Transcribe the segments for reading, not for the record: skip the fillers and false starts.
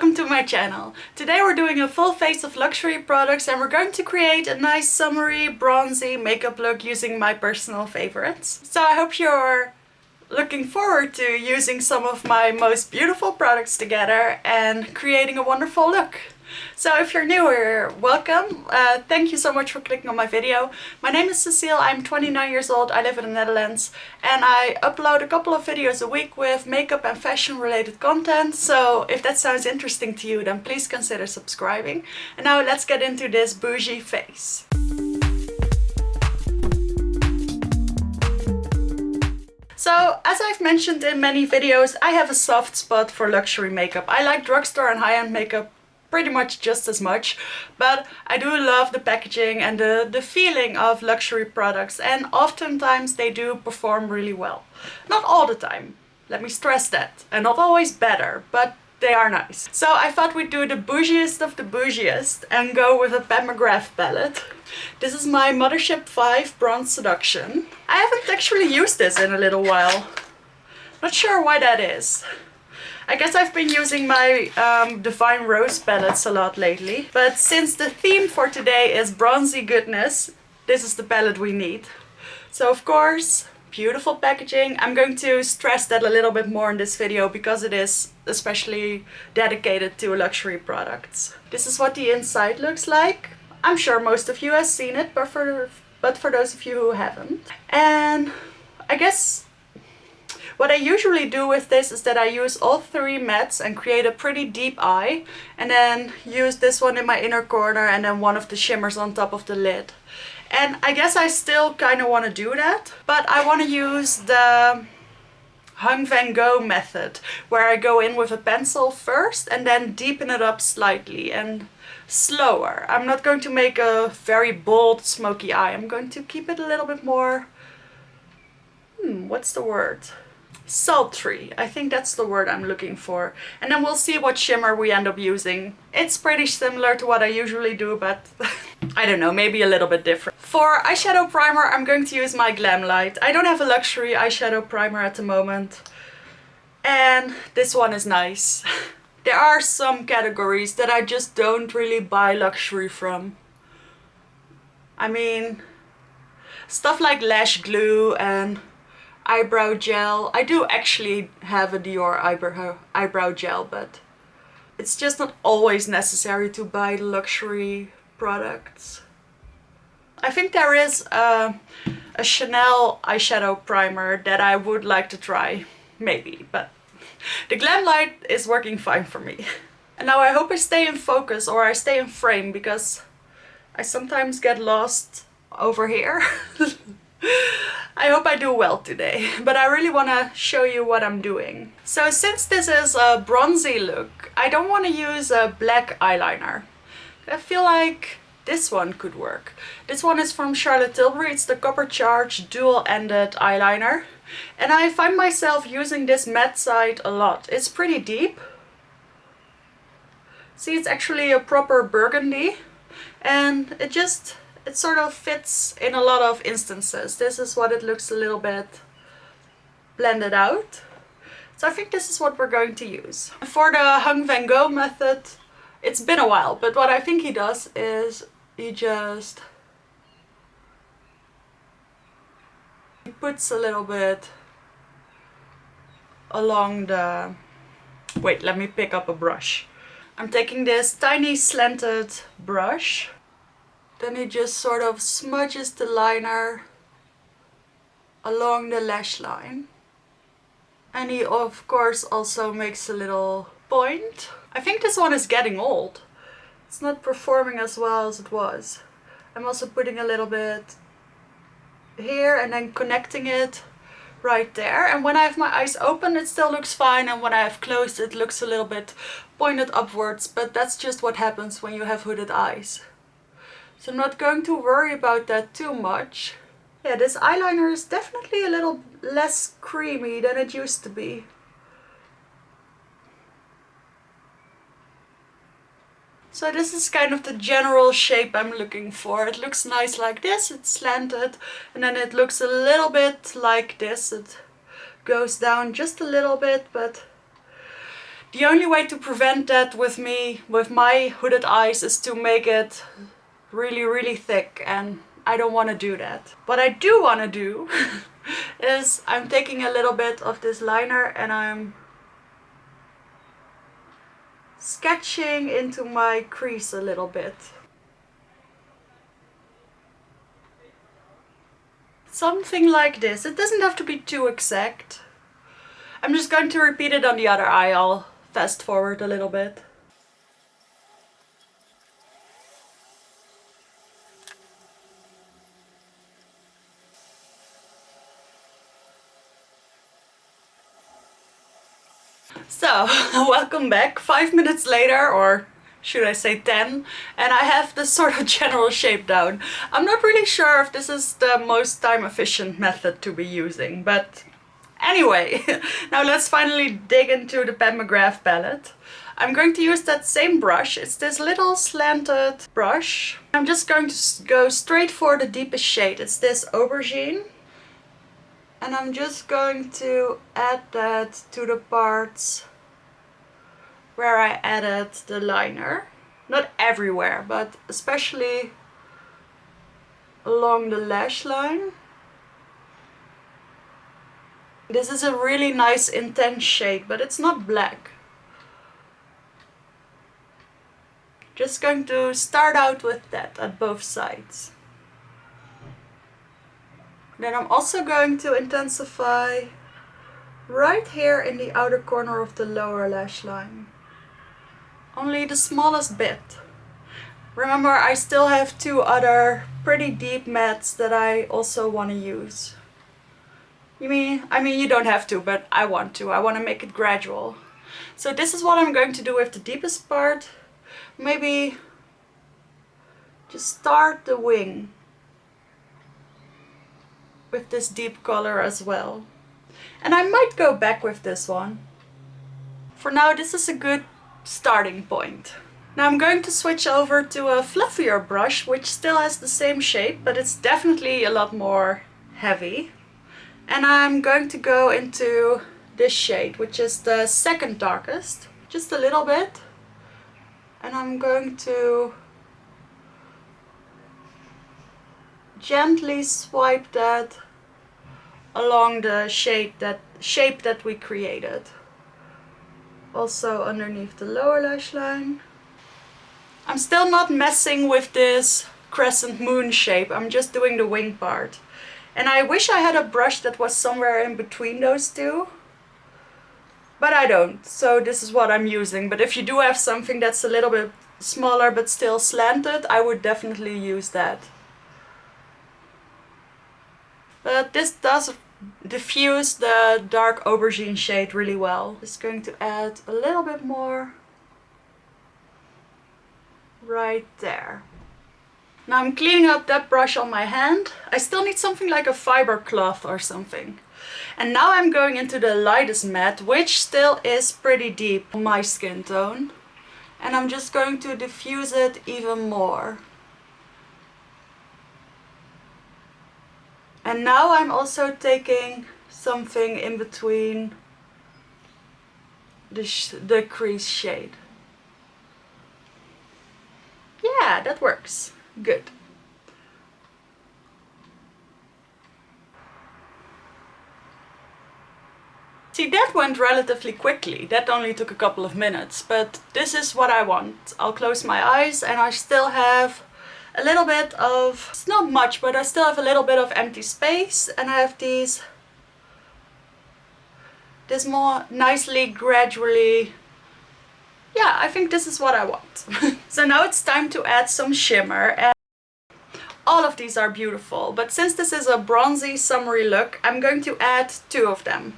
welcome to my channel. Today we're doing a full face of luxury products and we're going to create a nice summery bronzy makeup look using my personal favorites. So I hope you're looking forward to using some of my most beautiful products together and creating a wonderful look. So if you're new here, welcome. Thank you so much for clicking on my video. My name is Cecile, I'm 29 years old, I live in the Netherlands and I upload a couple of videos a week with makeup and fashion related content. So if that sounds interesting to you, then please consider subscribing. And now let's get into this bougie face. So, as I've mentioned in many videos, I have a soft spot for luxury makeup. I like drugstore and high-end makeup pretty much just as much, but I do love the packaging and the feeling of luxury products, and oftentimes they do perform really well. Not all the time, let me stress that, and not always better, but they are nice. So I thought we'd do the bougiest of the bougiest and go with a Pat McGrath palette. This is my Mothership 5 Bronze Seduction. I haven't actually used this in a little while. Not sure why that is. I guess I've been using my Divine Rose palettes a lot lately. But since the theme for today is bronzy goodness, this is the palette we need. So of course, beautiful packaging. I'm going to stress that a little bit more in this video because it is especially dedicated to luxury products. This is what the inside looks like. I'm sure most of you have seen it, but for those of you who haven't. And I guess what I usually do with this is that I use all three mattes and create a pretty deep eye, and then use this one in my inner corner and then one of the shimmers on top of the lid. And I guess I still kind of want to do that, but I want to use the Hung Van Gogh method, where I go in with a pencil first and then deepen it up slightly and slower. I'm not going to make a very bold smoky eye. I'm going to keep it a little bit more, what's the word? Sultry. I think that's the word I'm looking for. And then we'll see what shimmer we end up using. It's pretty similar to what I usually do, but I don't know, maybe a little bit different. For eyeshadow primer, I'm going to use my Glam Light. I don't have a luxury eyeshadow primer at the moment, and this one is nice. There are some categories that I just don't really buy luxury from. I mean, stuff like lash glue and eyebrow gel. I do actually have a Dior eyebrow gel, but it's just not always necessary to buy luxury products. I think there is a Chanel eyeshadow primer that I would like to try, maybe, but the Glam Light is working fine for me. And now I hope I stay in focus, or I stay in frame, because I sometimes get lost over here. I hope I do well today, but I really want to show you what I'm doing. So since this is a bronzy look, I don't want to use a black eyeliner. I feel like this one could work. This one is from Charlotte Tilbury. It's the Copper Charge dual-ended eyeliner. And I find myself using this matte side a lot. It's pretty deep. See, it's actually a proper burgundy. And it sort of fits in a lot of instances. This is what it looks a little bit blended out. So I think this is what we're going to use. For the Hung Van Gogh method, it's been a while, but what I think he does is he puts a little bit along the... Wait, let me pick up a brush. I'm taking this tiny slanted brush. Then he just sort of smudges the liner along the lash line. And he of course also makes a little point. I think this one is getting old. It's not performing as well as it was. I'm also putting a little bit here and then connecting it right there. And when I have my eyes open, it still looks fine. And when I have closed, it looks a little bit pointed upwards. But that's just what happens when you have hooded eyes. So I'm not going to worry about that too much. Yeah, this eyeliner is definitely a little less creamy than it used to be. So this is kind of the general shape I'm looking for. It looks nice like this, it's slanted, and then it looks a little bit like this. It goes down just a little bit, but The only way to prevent that with my hooded eyes, is to make it really, really thick, and I don't want to do that. What I do want to do is I'm taking a little bit of this liner and I'm sketching into my crease a little bit. Something like this. It doesn't have to be too exact. I'm just going to repeat it on the other eye. I'll fast forward a little bit. So, welcome back. 5 minutes later, or should I say 10, and I have this sort of general shape down. I'm not really sure if this is the most time efficient method to be using, but anyway, now let's finally dig into the Pat McGrath palette. I'm going to use that same brush. It's this little slanted brush. I'm just going to go straight for the deepest shade. It's this aubergine. And I'm just going to add that to the parts where I added the liner. Not everywhere, but especially along the lash line. This is a really nice intense shade, but it's not black. Just going to start out with that at both sides. Then I'm also going to intensify right here in the outer corner of the lower lash line. Only the smallest bit. Remember, I still have 2 other pretty deep mattes that I also want to use. I mean, you don't have to, but I want to. I want to make it gradual. So this is what I'm going to do with the deepest part. Maybe just start the wing with this deep color as well. And I might go back with this one. For now, this is a good starting point. Now I'm going to switch over to a fluffier brush, which still has the same shape, but it's definitely a lot more heavy. And I'm going to go into this shade, which is the second darkest, just a little bit. And I'm going to gently swipe that along the shape that we created. Also underneath the lower lash line. I'm still not messing with this crescent moon shape. I'm just doing the wing part. And I wish I had a brush that was somewhere in between those two. But I don't, so this is what I'm using. But if you do have something that's a little bit smaller but still slanted, I would definitely use that. But this does diffuse the dark aubergine shade really well. Just going to add a little bit more right there. Now I'm cleaning up that brush on my hand. I still need something like a fiber cloth or something. And now I'm going into the lightest matte, which still is pretty deep on my skin tone. And I'm just going to diffuse it even more. And now I'm also taking something in between the crease shade. Yeah, that works. Good. See, that went relatively quickly. That only took a couple of minutes, but this is what I want. I'll close my eyes and I still have a little bit of, it's not much, but I still have a little bit of empty space, and I have this more nicely, gradually, yeah, I think this is what I want. So now it's time to add some shimmer, and all of these are beautiful, but since this is a bronzy summery look, I'm going to add 2 of them.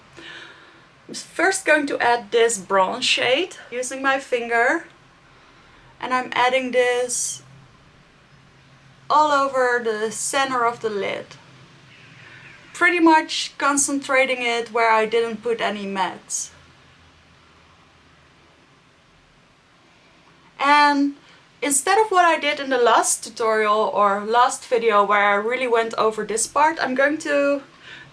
I'm first going to add this bronze shade using my finger, and I'm adding this all over the center of the lid. Pretty much concentrating it where I didn't put any mattes. And instead of what I did in the last tutorial or last video where I really went over this part, I'm going to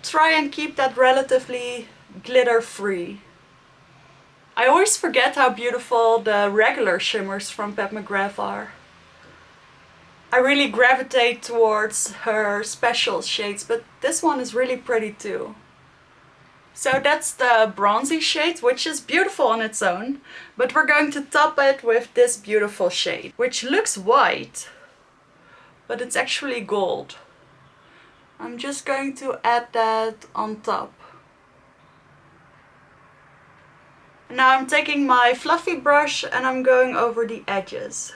try and keep that relatively glitter free. I always forget how beautiful the regular shimmers from Pat McGrath are. I really gravitate towards her special shades, but this one is really pretty too. So that's the bronzy shade, which is beautiful on its own, but we're going to top it with this beautiful shade, which looks white, but it's actually gold. I'm just going to add that on top. Now I'm taking my fluffy brush and I'm going over the edges.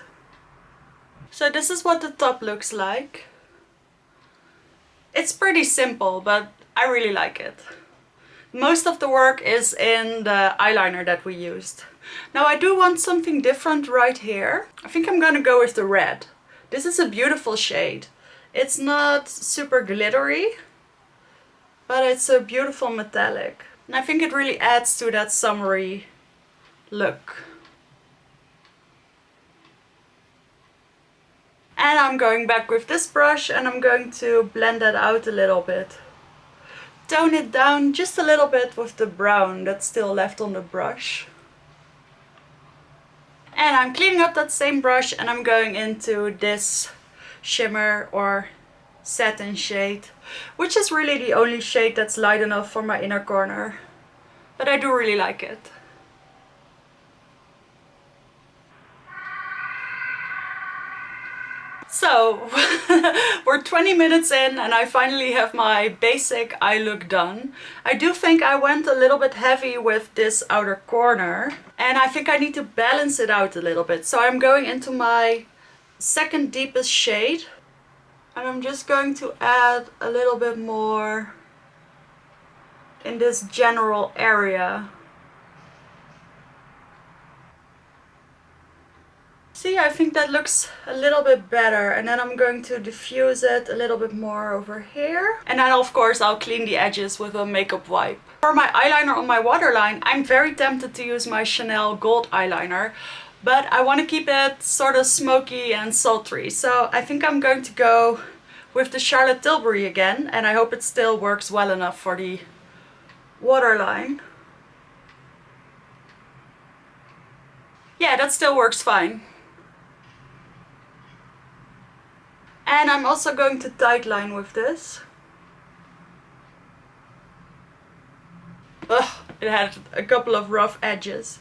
So this is what the top looks like. It's pretty simple, but I really like it. Most of the work is in the eyeliner that we used. Now I do want something different right here. I think I'm gonna go with the red. This is a beautiful shade. It's not super glittery, but it's a beautiful metallic. And I think it really adds to that summery look. And I'm going back with this brush and I'm going to blend that out a little bit. Tone it down just a little bit with the brown that's still left on the brush. And I'm cleaning up that same brush and I'm going into this shimmer or satin shade, which is really the only shade that's light enough for my inner corner. But I do really like it. So, we're 20 minutes in and I finally have my basic eye look done. I do think I went a little bit heavy with this outer corner and I think I need to balance it out a little bit. So I'm going into my second deepest shade and I'm just going to add a little bit more in this general area. See, I think that looks a little bit better, and then I'm going to diffuse it a little bit more over here. And then of course I'll clean the edges with a makeup wipe. For my eyeliner on my waterline, I'm very tempted to use my Chanel gold eyeliner, but I want to keep it sort of smoky and sultry. So I think I'm going to go with the Charlotte Tilbury again, and I hope it still works well enough for the waterline. Yeah, that still works fine. And I'm also going to tightline with this. Ugh, it had a couple of rough edges.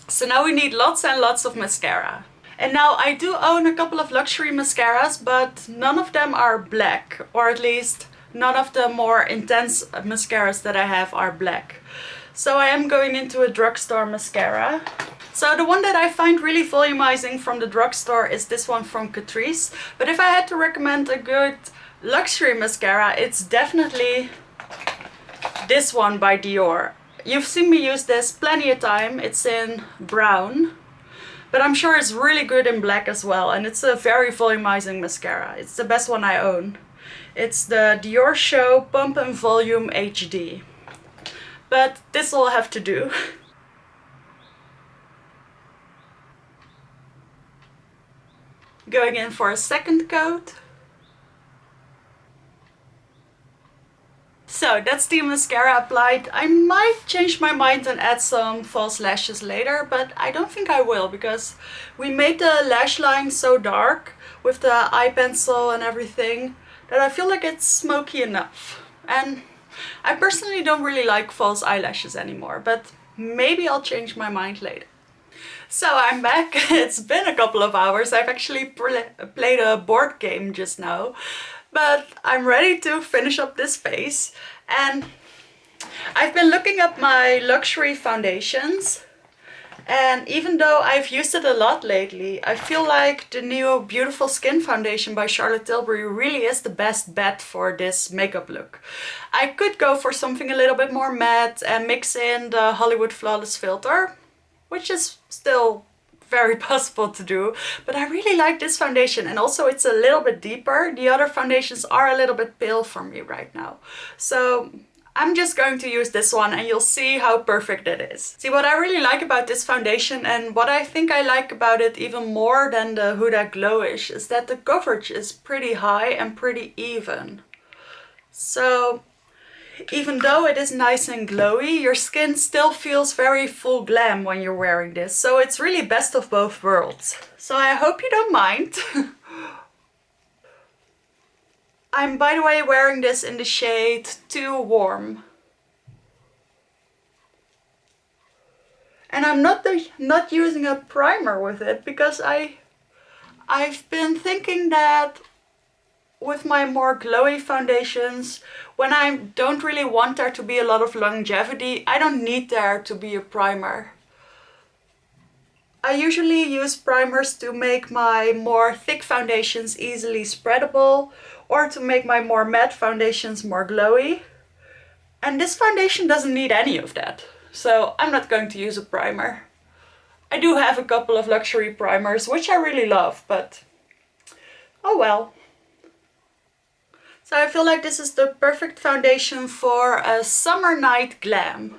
So now we need lots and lots of mascara. And now I do own a couple of luxury mascaras, but none of them are black, or at least none of the more intense mascaras that I have are black. So I am going into a drugstore mascara. So the one that I find really volumizing from the drugstore is this one from Catrice. But if I had to recommend a good luxury mascara, it's definitely this one by Dior. You've seen me use this plenty of time. It's in brown, but I'm sure it's really good in black as well. And it's a very volumizing mascara. It's the best one I own. It's the Dior Show Pump and Volume HD. But this will have to do. Going in for a second coat. So that's the mascara applied. I might change my mind and add some false lashes later, but I don't think I will, because we made the lash line so dark with the eye pencil and everything that I feel like it's smoky enough. And I personally don't really like false eyelashes anymore, but maybe I'll change my mind later. So I'm back. It's been a couple of hours. I've actually played a board game just now, but I'm ready to finish up this face. And I've been looking up my luxury foundations, and even though I've used it a lot lately, I feel like the new Beautiful Skin foundation by Charlotte Tilbury really is the best bet for this makeup look. I could go for something a little bit more matte and mix in the Hollywood Flawless filter, which is still very possible to do, but I really like this foundation, and also it's a little bit deeper. The other foundations are a little bit pale for me right now. So I'm just going to use this one and you'll see how perfect it is. See, what I really like about this foundation, and what I think I like about it even more than the Huda Glowish, is that the coverage is pretty high and pretty even. So even though it is nice and glowy, your skin still feels very full glam when you're wearing this. So it's really best of both worlds. So I hope you don't mind. I'm, by the way, wearing this in the shade Too Warm. And I'm not using a primer with it because I've been thinking that with my more glowy foundations, when I don't really want there to be a lot of longevity, I don't need there to be a primer. I usually use primers to make my more thick foundations easily spreadable, or to make my more matte foundations more glowy. And this foundation doesn't need any of that, so I'm not going to use a primer. I do have a couple of luxury primers, which I really love, but oh well. So I feel like this is the perfect foundation for a summer night glam.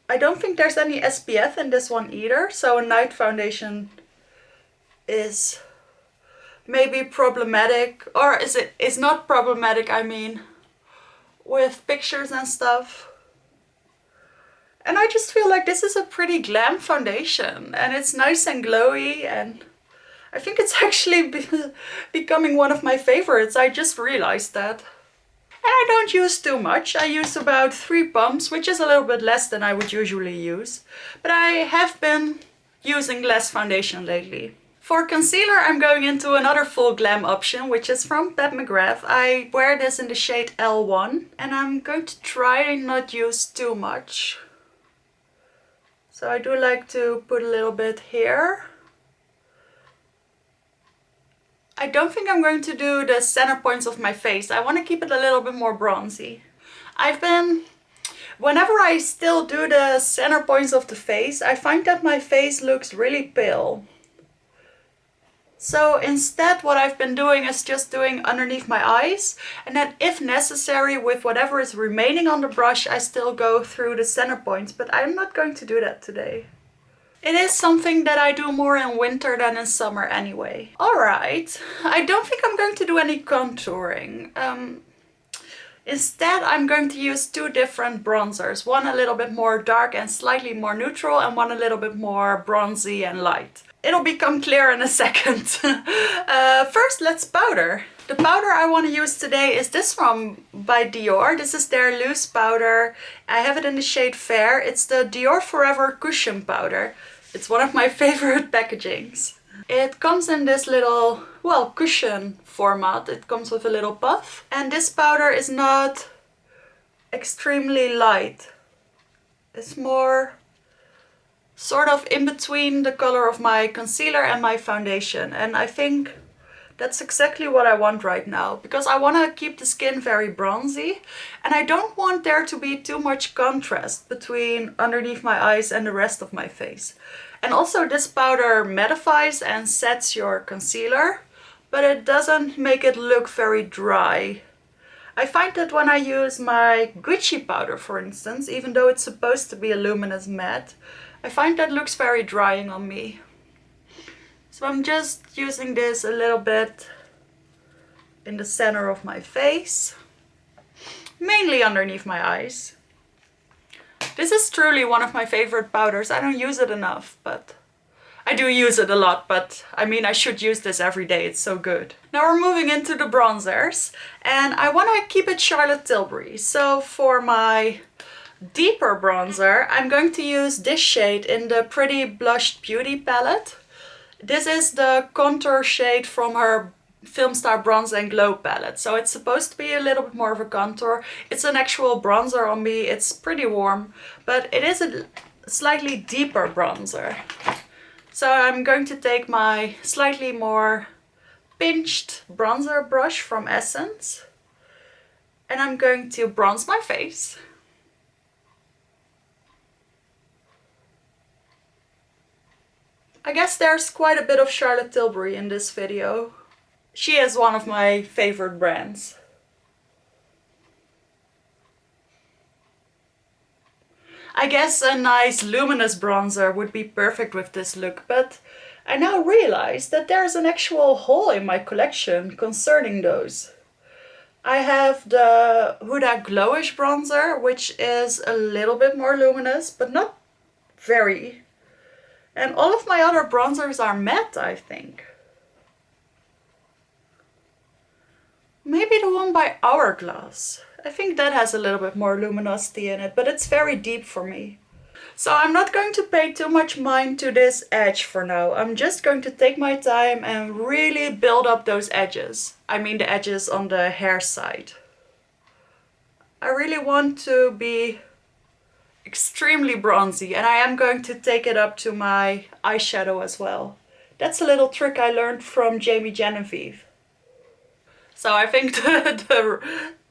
I don't think there's any SPF in this one either, so a night foundation is maybe problematic, or is not problematic, I mean, with pictures and stuff. And I just feel like this is a pretty glam foundation, and it's nice and glowy, and I think it's actually becoming one of my favorites. I just realized that. And I don't use too much. I use about 3 pumps, which is a little bit less than I would usually use. But I have been using less foundation lately. For concealer, I'm going into another full glam option, which is from Pat McGrath. I wear this in the shade L1, and I'm going to try and not use too much. So I do like to put a little bit here. I don't think I'm going to do the center points of my face. I want to keep it a little bit more bronzy. Whenever I still do the center points of the face, I find that my face looks really pale. So instead what I've been doing is just doing underneath my eyes, and then if necessary with whatever is remaining on the brush, I still go through the center points, but I'm not going to do that today. It is something that I do more in winter than in summer anyway. Alright, I don't think I'm going to do any contouring. Instead, I'm going to use 2 different bronzers. One a little bit more dark and slightly more neutral, and one a little bit more bronzy and light. It'll become clear in a second. First, let's powder. The powder I want to use today is this one by Dior. This is their loose powder. I have it in the shade Fair. It's the Dior Forever Cushion Powder. It's one of my favorite packagings. It comes in this little, well, cushion format. It comes with a little puff. And this powder is not extremely light. It's more sort of in between the color of my concealer and my foundation. And I think that's exactly what I want right now, because I want to keep the skin very bronzy, and I don't want there to be too much contrast between underneath my eyes and the rest of my face. And also this powder mattifies and sets your concealer, but it doesn't make it look very dry. I find that when I use my Gucci powder, for instance, even though it's supposed to be a luminous matte, I find that looks very drying on me. So I'm just using this a little bit in the center of my face, mainly underneath my eyes. This is truly one of my favorite powders. I don't use it enough, but I do use it a lot, but I mean, I should use this every day. It's so good. Now we're moving into the bronzers, and I want to keep it Charlotte Tilbury. So for my deeper bronzer, I'm going to use this shade in the Pretty Blushed Beauty palette. This is the contour shade from her Filmstar Bronze and Glow palette. So it's supposed to be a little bit more of a contour. It's an actual bronzer on me. It's pretty warm, but it is a slightly deeper bronzer. So I'm going to take my slightly more pinched bronzer brush from Essence, and I'm going to bronze my face. I guess there's quite a bit of Charlotte Tilbury in this video. She is one of my favorite brands. I guess a nice luminous bronzer would be perfect with this look, but I now realize that there's an actual haul in my collection concerning those. I have the Huda Glowish bronzer, which is a little bit more luminous, but not very. And all of my other bronzers are matte, I think. Maybe the one by Hourglass. I think that has a little bit more luminosity in it, but it's very deep for me. So I'm not going to pay too much mind to this edge for now. I'm just going to take my time and really build up those edges. I mean the edges on the hair side. I really want to be extremely bronzy, and I am going to take it up to my eyeshadow as well. That's a little trick I learned from Jamie Genevieve. So I think the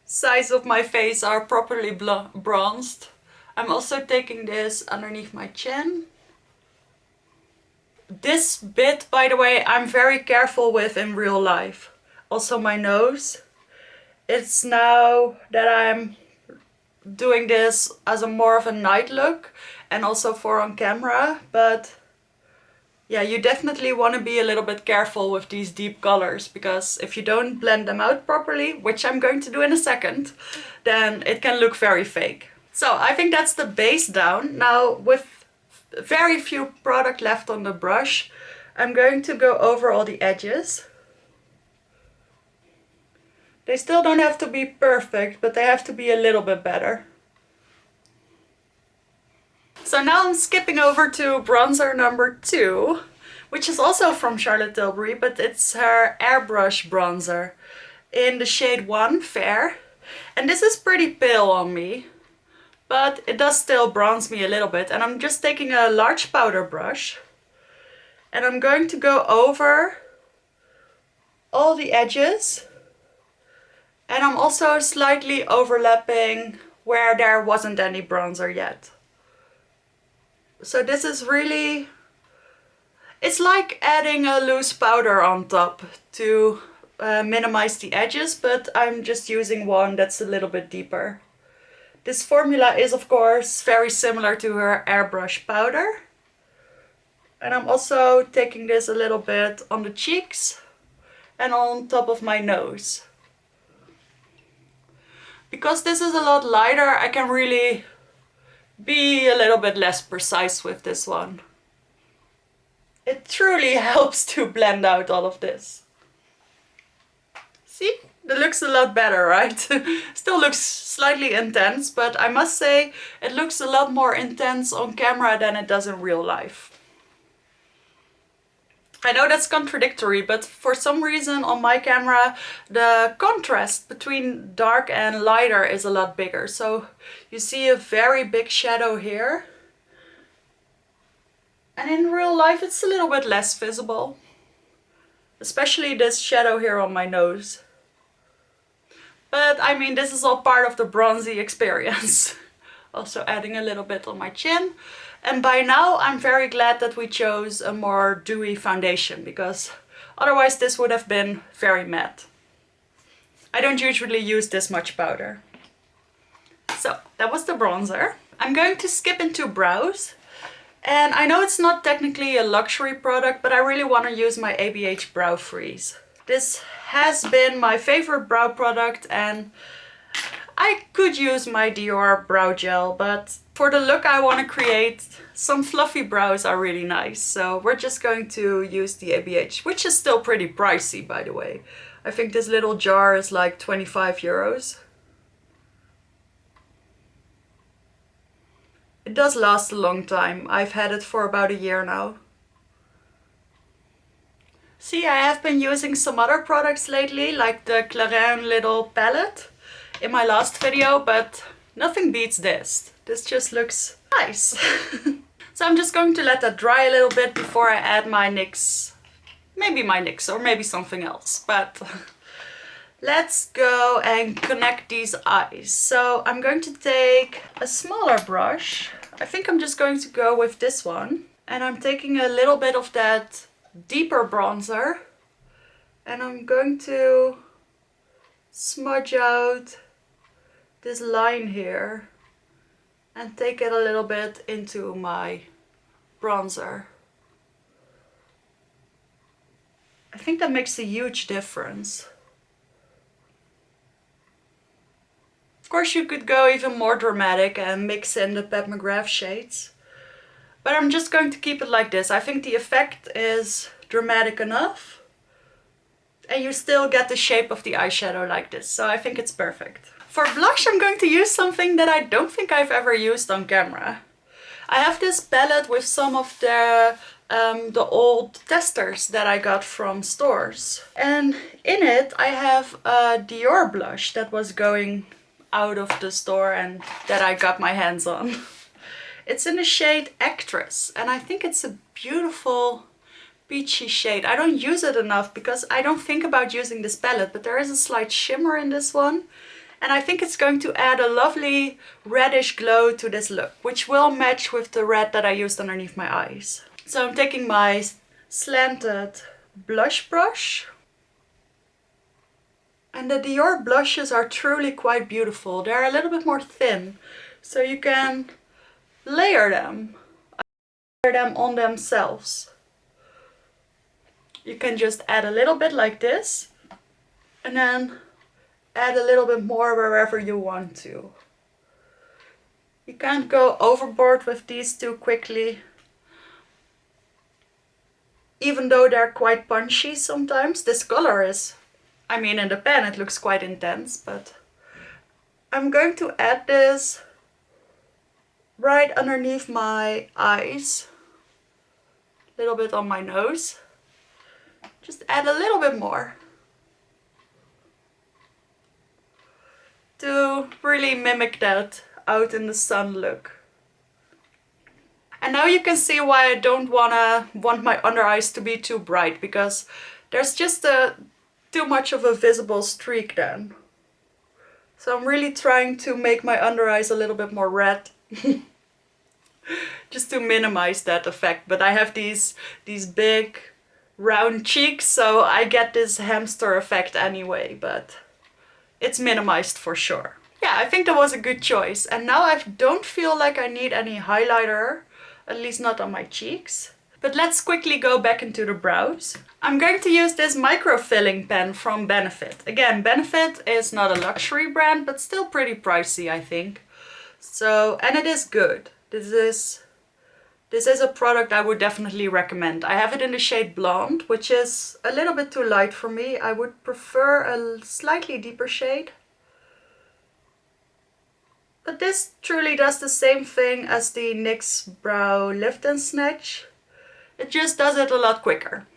sides of my face are properly bronzed. I'm also taking this underneath my chin. This bit, by the way, I'm very careful with in real life. Also my nose. It's now that I'm doing this as a more of a night look and also for on camera, but yeah, you definitely want to be a little bit careful with these deep colors, because if you don't blend them out properly, which I'm going to do in a second, then it can look very fake. So I think that's the base down. Now with very few product left on the brush, I'm going to go over all the edges. They still don't have to be perfect, but they have to be a little bit better. So now I'm skipping over to bronzer number 2, which is also from Charlotte Tilbury, but it's her airbrush bronzer in the shade 1 Fair. And this is pretty pale on me, but it does still bronze me a little bit. And I'm just taking a large powder brush and I'm going to go over all the edges. And I'm also slightly overlapping where there wasn't any bronzer yet. So this is really, it's like adding a loose powder on top to minimize the edges, but I'm just using one that's a little bit deeper. This formula is of course very similar to her airbrush powder. And I'm also taking this a little bit on the cheeks and on top of my nose. Because this is a lot lighter, I can really be a little bit less precise with this one. It truly helps to blend out all of this. See? That looks a lot better, right? Still looks slightly intense, but I must say it looks a lot more intense on camera than it does in real life. I know that's contradictory, but for some reason on my camera the contrast between dark and lighter is a lot bigger. So you see a very big shadow here. And in real life it's a little bit less visible. Especially this shadow here on my nose. But I mean, this is all part of the bronzy experience. Also adding a little bit on my chin. And by now I'm very glad that we chose a more dewy foundation, because otherwise this would have been very matte. I don't usually use this much powder. So that was the bronzer. I'm going to skip into brows. And I know it's not technically a luxury product, but I really want to use my ABH Brow Freeze. This has been my favorite brow product, and I could use my Dior brow gel, but for the look I want to create, some fluffy brows are really nice. So we're just going to use the ABH, which is still pretty pricey, by the way. I think this little jar is like 25 euros. It does last a long time. I've had it for about a year now. See, I have been using some other products lately, like the Clarins little palette in my last video, but nothing beats this. This just looks nice. So I'm just going to let that dry a little bit before I add my NYX. Maybe my NYX or maybe something else, but let's go and connect these eyes. So I'm going to take a smaller brush. I think I'm just going to go with this one. And I'm taking a little bit of that deeper bronzer. And I'm going to smudge out this line here and take it a little bit into my bronzer. I think that makes a huge difference. Of course you could go even more dramatic and mix in the Pat McGrath shades. But I'm just going to keep it like this. I think the effect is dramatic enough. And you still get the shape of the eyeshadow like this. So I think it's perfect. For blush I'm going to use something that I don't think I've ever used on camera. I have this palette with some of the old testers that I got from stores. And in it I have a Dior blush that was going out of the store and that I got my hands on. It's in the shade Actress and I think it's a beautiful peachy shade. I don't use it enough because I don't think about using this palette, but there is a slight shimmer in this one. And I think it's going to add a lovely reddish glow to this look, which will match with the red that I used underneath my eyes. So I'm taking my slanted blush brush. And the Dior blushes are truly quite beautiful. They're a little bit more thin, so you can layer them on themselves. You can just add a little bit like this, and then add a little bit more wherever you want to. You can't go overboard with these too quickly. Even though they're quite punchy sometimes, this color is, I mean, in the pen it looks quite intense, but I'm going to add this right underneath my eyes, a little bit on my nose. Just add a little bit more to really mimic that out in the sun look. And now you can see why I don't want my under eyes to be too bright, because there's just too much of a visible streak then. So I'm really trying to make my under eyes a little bit more red. Just to minimize that effect. But I have these big round cheeks, so I get this hamster effect anyway, but it's minimized for sure. Yeah, I think that was a good choice. And now I don't feel like I need any highlighter, at least not on my cheeks. But let's quickly go back into the brows. I'm going to use this micro filling pen from Benefit. Again, Benefit is not a luxury brand, but still pretty pricey, I think. So, and it is good. This is a product I would definitely recommend. I have it in the shade Blonde, which is a little bit too light for me. I would prefer a slightly deeper shade. But this truly does the same thing as the NYX Brow Lift and Snatch. It just does it a lot quicker.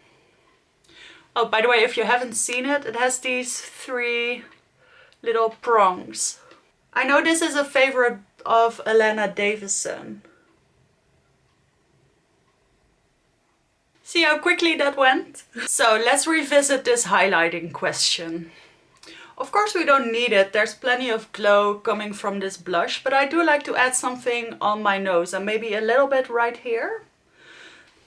Oh, by the way, if you haven't seen it, it has these 3 little prongs. I know this is a favorite of Elena Davison. See how quickly that went? So let's revisit this highlighting question. Of course we don't need it, there's plenty of glow coming from this blush, but I do like to add something on my nose and maybe a little bit right here.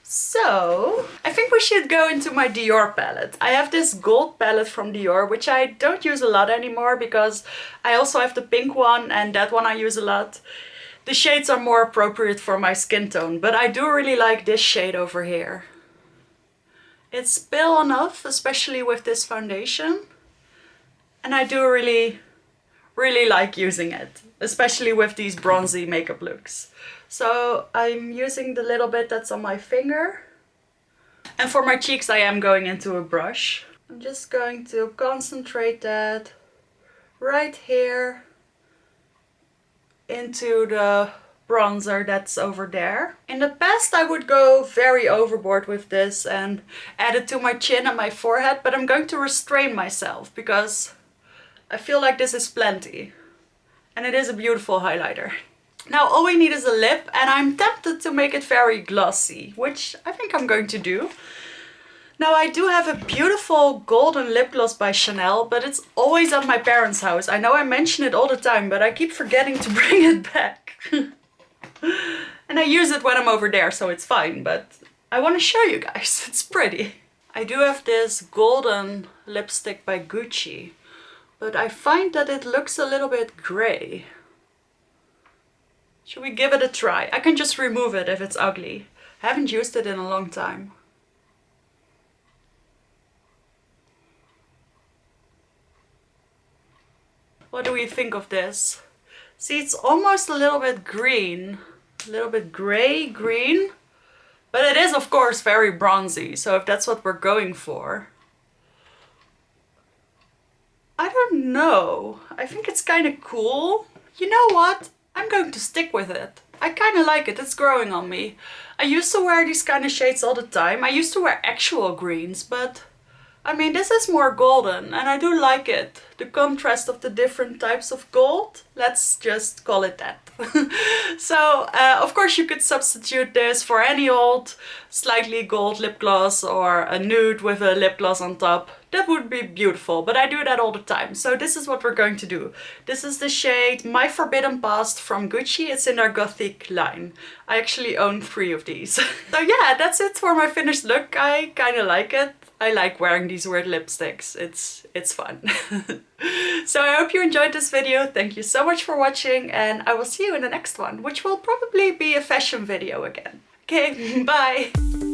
So I think we should go into my Dior palette. I have this gold palette from Dior, which I don't use a lot anymore because I also have the pink one and that one I use a lot. The shades are more appropriate for my skin tone, but I do really like this shade over here. It's pale enough, especially with this foundation. And I do really like using it, especially with these bronzy makeup looks. So I'm using the little bit that's on my finger. And for my cheeks I am going into a brush. I'm just going to concentrate that right here into the bronzer that's over there. In the past I would go very overboard with this and add it to my chin and my forehead, but I'm going to restrain myself because I feel like this is plenty. And it is a beautiful highlighter. Now all we need is a lip, and I'm tempted to make it very glossy, which I think I'm going to do. Now I do have a beautiful golden lip gloss by Chanel, but it's always at my parents' house. I know I mention it all the time, but I keep forgetting to bring it back. And I use it when I'm over there, so it's fine, but I want to show you guys. It's pretty. I do have this golden lipstick by Gucci, but I find that it looks a little bit gray. Should we give it a try? I can just remove it if it's ugly. I haven't used it in a long time. What do we think of this? See, it's almost a little bit green. A little bit gray green. But it is, of course, very bronzy. So if that's what we're going for. I don't know. I think it's kind of cool. You know what? I'm going to stick with it. I kind of like it. It's growing on me. I used to wear these kind of shades all the time. I used to wear actual greens, but I mean, this is more golden and I do like it. The contrast of the different types of gold. Let's just call it that. So, of course you could substitute this for any old slightly gold lip gloss or a nude with a lip gloss on top. That would be beautiful, but I do that all the time. So this is what we're going to do. This is the shade My Forbidden Past from Gucci. It's in our Gothic line. I actually own 3 of these. So yeah, that's it for my finished look. I kind of like it. I like wearing these weird lipsticks. It's fun. So I hope you enjoyed this video. Thank you so much for watching and I will see you in the next one, which will probably be a fashion video again. Okay, bye!